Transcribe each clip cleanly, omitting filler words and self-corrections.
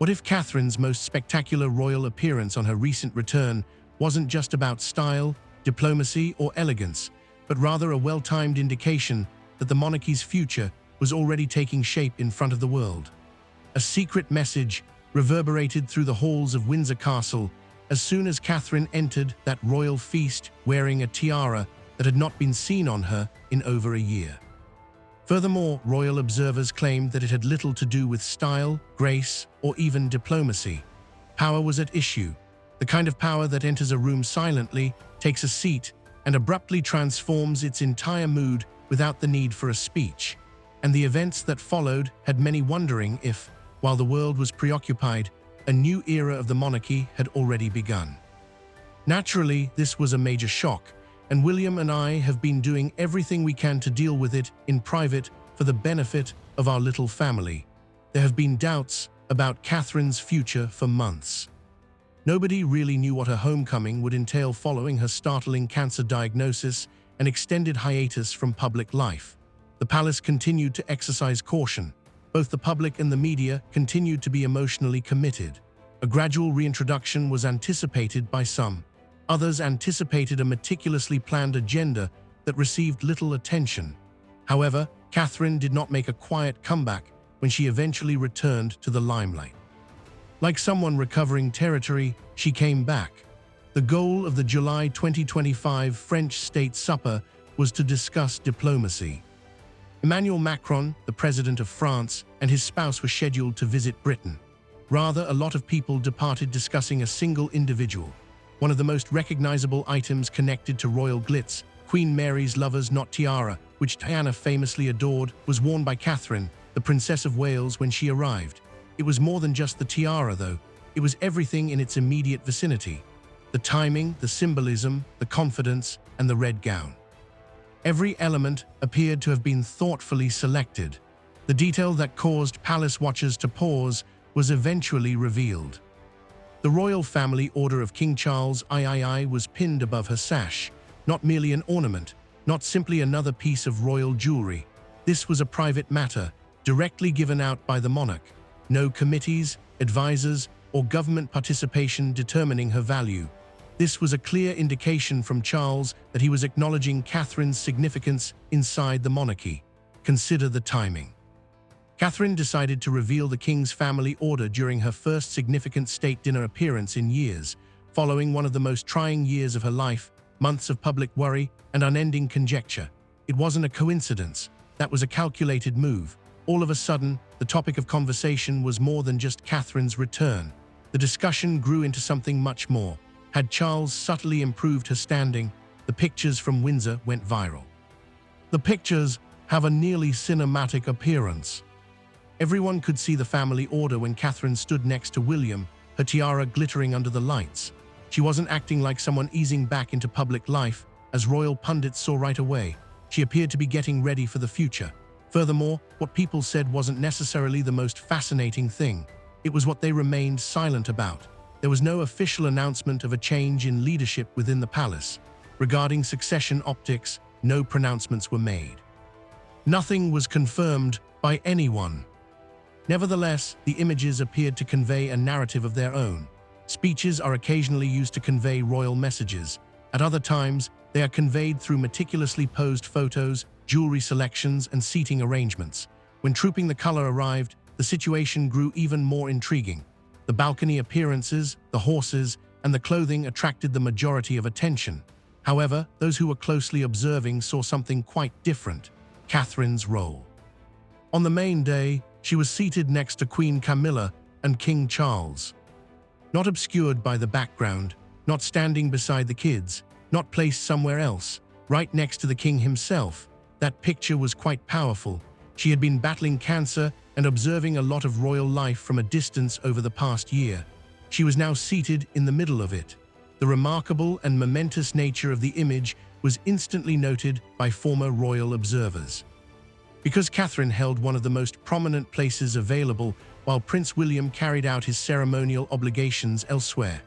What if Catherine's most spectacular royal appearance on her recent return wasn't just about style, diplomacy, or elegance, but rather a well-timed indication that the monarchy's future was already taking shape in front of the world? A secret message reverberated through the halls of Windsor Castle as soon as Catherine entered that royal feast wearing a tiara that had not been seen on her in over a year. Furthermore, royal observers claimed that it had little to do with style, grace, or even diplomacy. Power was at issue, the kind of power that enters a room silently, takes a seat, and abruptly transforms its entire mood without the need for a speech. And the events that followed had many wondering if, while the world was preoccupied, a new era of the monarchy had already begun. Naturally, this was a major shock, and William and I have been doing everything we can to deal with it in private for the benefit of our little family. There have been doubts about Catherine's future for months. Nobody really knew what her homecoming would entail following her startling cancer diagnosis and extended hiatus from public life. The palace continued to exercise caution. Both the public and the media continued to be emotionally committed. A gradual reintroduction was anticipated by some. Others anticipated a meticulously planned agenda that received little attention. However, Catherine did not make a quiet comeback when she eventually returned to the limelight. Like someone recovering territory, she came back. The goal of the July 2025 French state supper was to discuss diplomacy. Emmanuel Macron, the president of France, and his spouse were scheduled to visit Britain. Rather, a lot of people departed discussing a single individual. One of the most recognizable items connected to royal glitz, Queen Mary's lover's knot tiara, which Tiara famously adored, was worn by Catherine, the Princess of Wales, when she arrived. It was more than just the tiara, though. It was everything in its immediate vicinity. The timing, the symbolism, the confidence, and the red gown. Every element appeared to have been thoughtfully selected. The detail that caused palace watchers to pause was eventually revealed. The royal family order of King Charles III was pinned above her sash, not merely an ornament, not simply another piece of royal jewelry. This was a private matter, directly given out by the monarch. No committees, advisors, or government participation determining her value. This was a clear indication from Charles that he was acknowledging Catherine's significance inside the monarchy. Consider the timing. Catherine decided to reveal the king's family order during her first significant state dinner appearance in years, following one of the most trying years of her life, months of public worry and unending conjecture. It wasn't a coincidence. That was a calculated move. All of a sudden, the topic of conversation was more than just Catherine's return. The discussion grew into something much more. Had Charles subtly improved her standing? The pictures from Windsor went viral. The pictures have a nearly cinematic appearance. Everyone could see the family order when Catherine stood next to William, her tiara glittering under the lights. She wasn't acting like someone easing back into public life, as royal pundits saw right away. She appeared to be getting ready for the future. Furthermore, what people said wasn't necessarily the most fascinating thing. It was what they remained silent about. There was no official announcement of a change in leadership within the palace. Regarding succession optics, no pronouncements were made. Nothing was confirmed by anyone. Nevertheless, the images appeared to convey a narrative of their own. Speeches are occasionally used to convey royal messages. At other times, they are conveyed through meticulously posed photos, jewelry selections, and seating arrangements. When Trooping the Color arrived, the situation grew even more intriguing. The balcony appearances, the horses, and the clothing attracted the majority of attention. However, those who were closely observing saw something quite different: Catherine's role. On the main day, she was seated next to Queen Camilla and King Charles. Not obscured by the background, not standing beside the kids, not placed somewhere else, right next to the king himself. That picture was quite powerful. She had been battling cancer and observing a lot of royal life from a distance over the past year. She was now seated in the middle of it. The remarkable and momentous nature of the image was instantly noted by former royal observers. Because Catherine held one of the most prominent places available while Prince William carried out his ceremonial obligations elsewhere.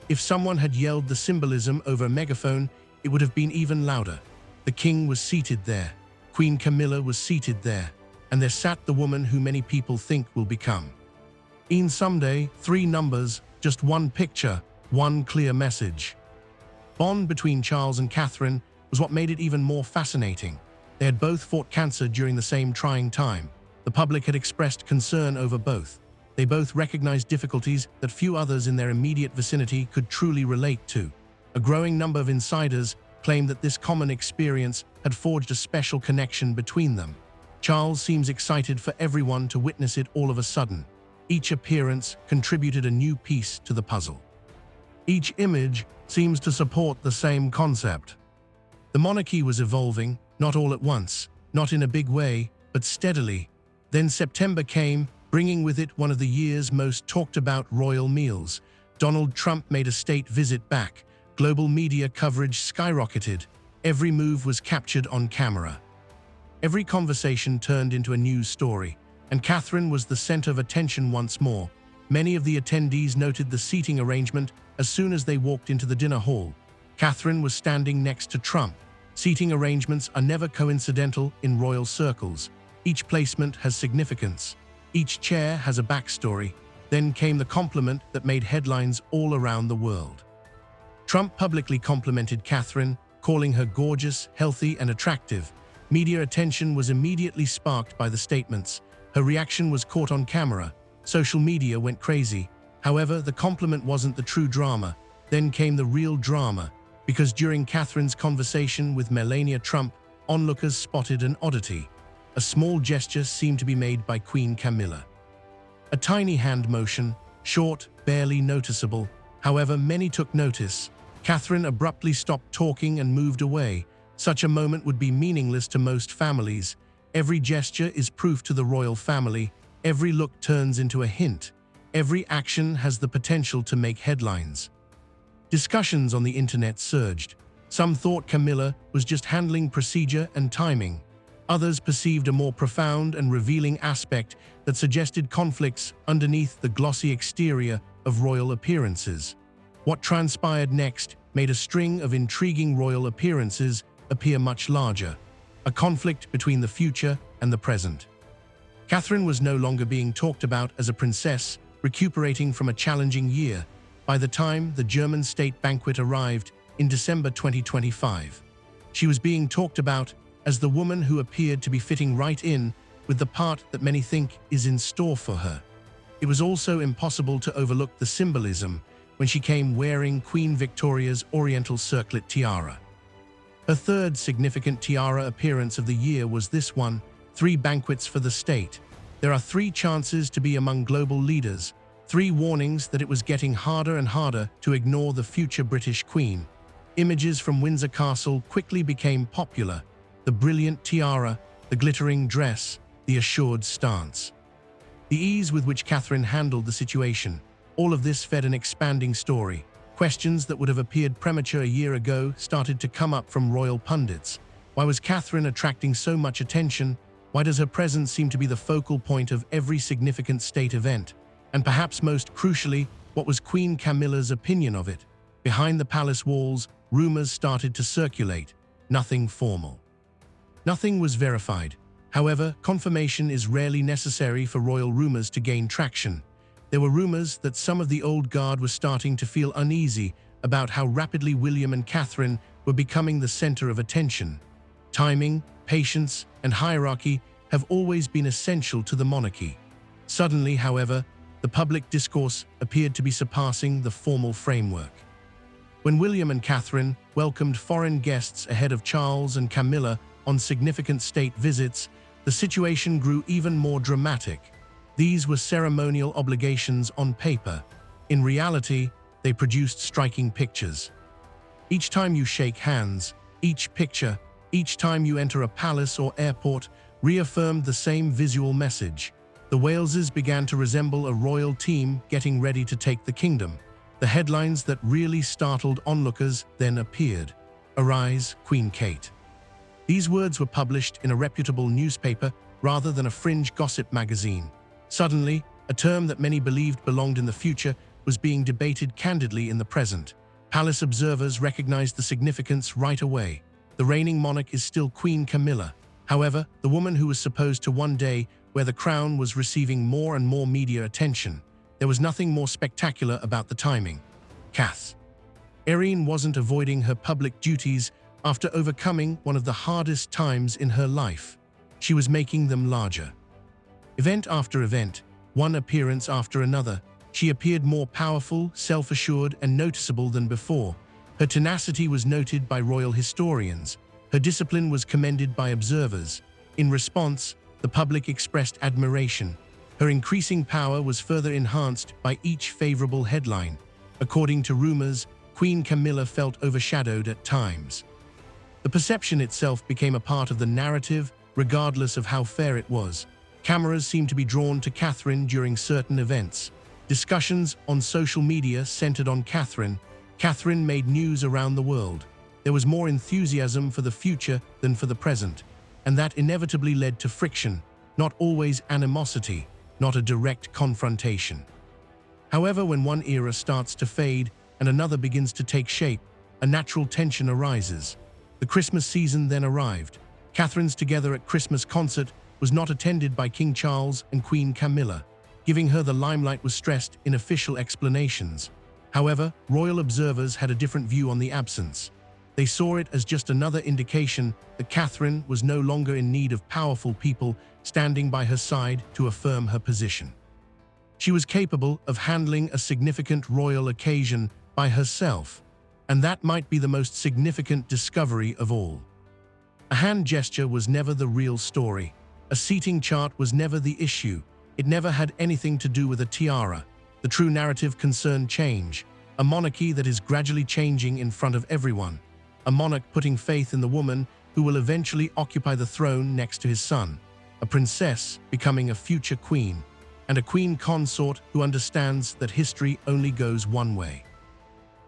If someone had yelled the symbolism over a megaphone, it would have been even louder. The king was seated there. Queen Camilla was seated there. And there sat the woman who many people think will become In someday, 3 numbers, just 1 picture, 1 clear message. Bond between Charles and Catherine was what made it even more fascinating. They had both fought cancer during the same trying time. The public had expressed concern over both. They both recognized difficulties that few others in their immediate vicinity could truly relate to. A growing number of insiders claimed that this common experience had forged a special connection between them. Charles seems excited for everyone to witness it all of a sudden. Each appearance contributed a new piece to the puzzle. Each image seems to support the same concept. The monarchy was evolving, not all at once, not in a big way, but steadily. Then September came, bringing with it one of the year's most talked about royal meals. Donald Trump made a state visit back. Global media coverage skyrocketed. Every move was captured on camera. Every conversation turned into a news story, and Catherine was the center of attention once more. Many of the attendees noted the seating arrangement as soon as they walked into the dinner hall. Catherine was standing next to Trump. Seating arrangements are never coincidental in royal circles. Each placement has significance. Each chair has a backstory. Then came the compliment that made headlines all around the world. Trump publicly complimented Catherine, calling her gorgeous, healthy, and attractive. Media attention was immediately sparked by the statements. Her reaction was caught on camera. Social media went crazy. However, the compliment wasn't the true drama. Then came the real drama, because during Catherine's conversation with Melania Trump, onlookers spotted an oddity. A small gesture seemed to be made by Queen Camilla. A tiny hand motion, short, barely noticeable. However, many took notice. Catherine abruptly stopped talking and moved away. Such a moment would be meaningless to most families. Every gesture is proof to the royal family. Every look turns into a hint. Every action has the potential to make headlines. Discussions on the internet surged. Some thought Camilla was just handling procedure and timing. Others perceived a more profound and revealing aspect that suggested conflicts underneath the glossy exterior of royal appearances. What transpired next made a string of intriguing royal appearances appear much larger, a conflict between the future and the present. Catherine was no longer being talked about as a princess recuperating from a challenging year. By the time the German state banquet arrived in December 2025, she was being talked about as the woman who appeared to be fitting right in with the part that many think is in store for her. It was also impossible to overlook the symbolism when she came wearing Queen Victoria's Oriental circlet tiara. Her third significant tiara appearance of the year was this one: 3 banquets for the state. There are 3 chances to be among global leaders, 3 warnings that it was getting harder and harder to ignore the future British Queen. Images from Windsor Castle quickly became popular: the brilliant tiara, the glittering dress, the assured stance. The ease with which Catherine handled the situation, all of this fed an expanding story. Questions that would have appeared premature a year ago started to come up from royal pundits. Why was Catherine attracting so much attention? Why does her presence seem to be the focal point of every significant state event? And perhaps most crucially, what was Queen Camilla's opinion of it? Behind the palace walls, rumors started to circulate. Nothing formal. Nothing was verified. However, confirmation is rarely necessary for royal rumors to gain traction. There were rumors that some of the old guard were starting to feel uneasy about how rapidly William and Catherine were becoming the center of attention. Timing, patience, and hierarchy have always been essential to the monarchy. Suddenly, however, the public discourse appeared to be surpassing the formal framework. When William and Catherine welcomed foreign guests ahead of Charles and Camilla on significant state visits, the situation grew even more dramatic. These were ceremonial obligations on paper. In reality, they produced striking pictures. Each time you shake hands, each picture, each time you enter a palace or airport reaffirmed the same visual message. The Waleses began to resemble a royal team getting ready to take the kingdom. The headlines that really startled onlookers then appeared. "Arise, Queen Kate." These words were published in a reputable newspaper rather than a fringe gossip magazine. Suddenly, a term that many believed belonged in the future was being debated candidly in the present. Palace observers recognized the significance right away. The reigning monarch is still Queen Camilla. However, the woman who was supposed to one day wear the crown was receiving more and more media attention. There was nothing more spectacular about the timing. Catherine wasn't avoiding her public duties after overcoming one of the hardest times in her life. She was making them larger. Event after event, one appearance after another, she appeared more powerful, self-assured, and noticeable than before. Her tenacity was noted by royal historians. Her discipline was commended by observers. In response, the public expressed admiration. Her increasing power was further enhanced by each favorable headline. According to rumors, Queen Camilla felt overshadowed at times. The perception itself became a part of the narrative, regardless of how fair it was. Cameras seemed to be drawn to Catherine during certain events. Discussions on social media centered on Catherine. Catherine made news around the world. There was more enthusiasm for the future than for the present, and that inevitably led to friction, not always animosity, not a direct confrontation. However, when one era starts to fade and another begins to take shape, a natural tension arises. The Christmas season then arrived. Catherine's Together at Christmas concert was not attended by King Charles and Queen Camilla. Giving her the limelight was stressed in official explanations. However, royal observers had a different view on the absence. They saw it as just another indication that Catherine was no longer in need of powerful people standing by her side to affirm her position. She was capable of handling a significant royal occasion by herself, and that might be the most significant discovery of all. A hand gesture was never the real story. A seating chart was never the issue. It never had anything to do with a tiara. The true narrative concerned change, a monarchy that is gradually changing in front of everyone, a monarch putting faith in the woman who will eventually occupy the throne next to his son, a princess becoming a future queen, and a queen consort who understands that history only goes one way.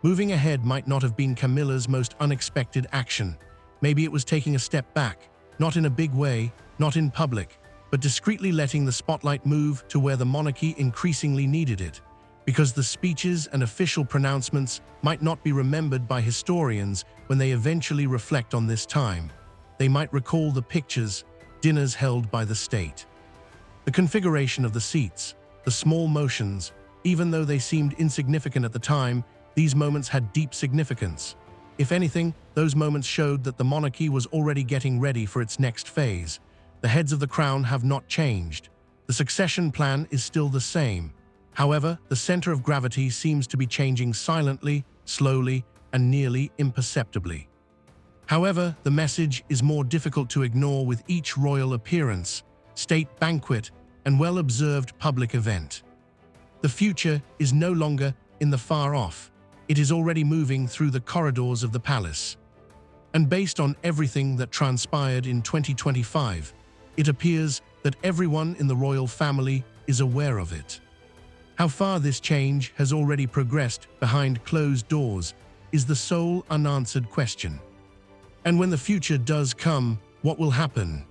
Moving ahead might not have been Camilla's most unexpected action. Maybe it was taking a step back, not in a big way, not in public, but discreetly letting the spotlight move to where the monarchy increasingly needed it, because the speeches and official pronouncements might not be remembered by historians when they eventually reflect on this time. They might recall the pictures, dinners held by the state, the configuration of the seats, the small motions. Even though they seemed insignificant at the time, these moments had deep significance. If anything, those moments showed that the monarchy was already getting ready for its next phase. The heads of the crown have not changed. The succession plan is still the same. However, the center of gravity seems to be changing silently, slowly, and nearly imperceptibly. However, the message is more difficult to ignore with each royal appearance, state banquet, and well-observed public event. The future is no longer in the far off. It is already moving through the corridors of the palace. And based on everything that transpired in 2025, it appears that everyone in the royal family is aware of it. How far this change has already progressed behind closed doors is the sole unanswered question. And when the future does come, what will happen?